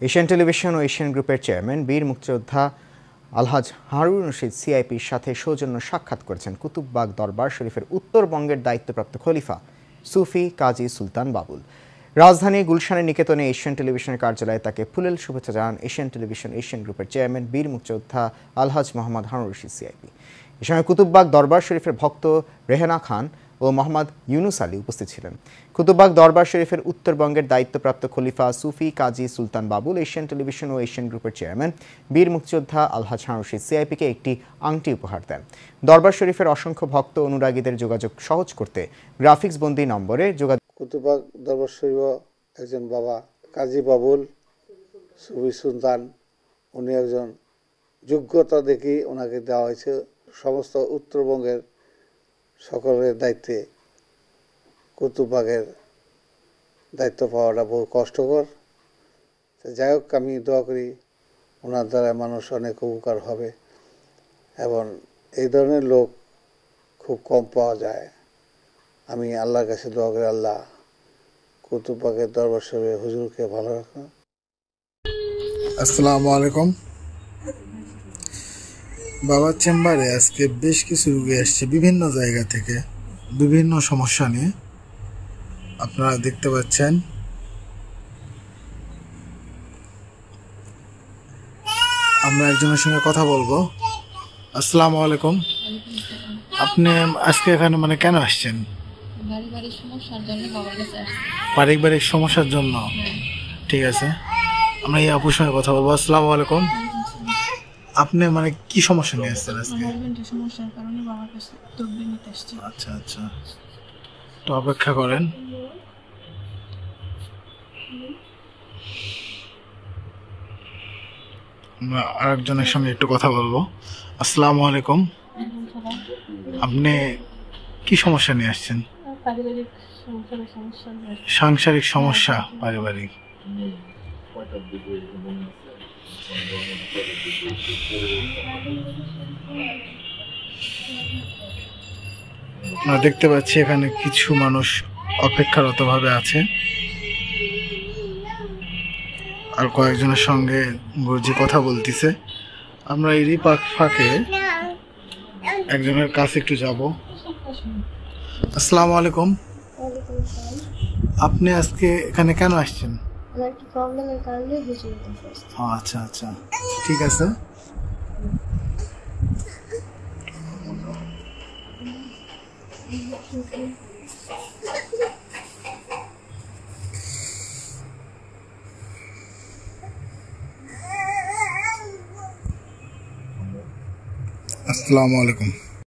Asian television ও Asian গ্রুপের chairman বীর মুক্তিযোদ্ধা আলহাজ হারুন রশিদ সিআইপির সাথে সৌজন্য সাক্ষাৎ করেছেন কুতুববাগ দরবার শরীফের উত্তরবঙ্গের দায়িত্বপ্রাপ্ত খলিফা সুফি কাজী সুলতান বাবুল। রাজধানী গুলশানের নিকেতনে এশিয়ান টেলিভিশনের কার্যালয়ে তাকে ফুলেল শুভেচ্ছা জানান এশিয়ান টেলিভিশন এশিয়ান গ্রুপের চেয়ারম্যান বীর মুক্তিযোদ্ধা আলহাজ মোহাম্মদ হারুন রশিদ সিআইপি। এ সময় কুতুববাগ দরবার শরীফের ভক্ত রেহানা খান ও মোহাম্মদ ইউনুস আলী উপস্থিত ছিলেন। কুতুববাগ দরবার শরীফের উত্তরবঙ্গের দায়িত্বপ্রাপ্ত খলিফা সুফি কাজী সুলতান বাবুল এশিয়ান টেলিভিশন ও এশিয়ান গ্রুপের চেয়ারম্যান বীর মুক্তিযোদ্ধা আলহাজ হারুন রশিদ সিআইপিকে একটি আংটি উপহার দেন। দরবার শরীফের অসংখ্য ভক্ত অনুরাগীদের যোগাযোগ সহজ করতে গ্রাফিক্স বন্দি নম্বরে যোগাযোগ। কুতুববাগ দরবার শরীফ একজন বাবা কাজী বাবুল সুফি সুলতান, উনি একজন যোগ্যতা দেখি ওনাকে দেওয়া হয়েছে। সমস্ত উত্তরবঙ্গের সকলের দায়িত্বে কুতুববাগের দায়িত্ব পাওয়াটা বহু কষ্টকর। যাই হোক, আমি দোয়া করি ওনার দ্বারা মানুষ অনেক উপকার হবে এবং এই ধরনের লোক খুব কম পাওয়া যায়। আমি আল্লাহর কাছে দোয়া করি আল্লাহ কুতুববাগের দরবার শরীফের হুজুরকে ভালো রাখুন। আসসালামু আলাইকুম। বাবার চেম্বারে আজকে বেশ কিছু রোগী আসছে বিভিন্ন জায়গা থেকে, বিভিন্ন সমস্যা নিয়ে। আপনারা দেখতে পাচ্ছেন আমরা একজনের সঙ্গে কথা বলবো। আসসালামু আলাইকুম। আপনি আজকে এখানে কেন আসছেন? পারিবারিক সমস্যার জন্য। ঠিক আছে, আমরা এই আপুর সঙ্গে কথা বলবো। আসসালামু আলাইকুম। আপনি কি সমস্যা নিয়ে আসছেন আজকে? সমস্যার কারণে বাবার কাছে তদবির নিতে আসছি। আচ্ছা আচ্ছা, তো অপেক্ষা করেন। আমরা আরেকজনের সঙ্গে একটু কথা বলবো। আসসালামু আলাইকুম। আপনি কি সমস্যা নিয়ে আসছেন? সাংসারিক সমস্যা, পারিবারিক। আমরা দেখতে পাচ্ছি এখানে কিছু মানুষ অপেক্ষারত ভাবে আছে, আর কয়েকজনের সঙ্গে গুরুজি কথা বলতেছে। আমরা এরই ফাঁকে একজনের কাছে একটু যাব। আসসালামু আলাইকুম। আপনি আজকে এখানে কেন আসছেন? আচ্ছা আচ্ছা, ঠিক আছে। আসসালামু আলাইকুম।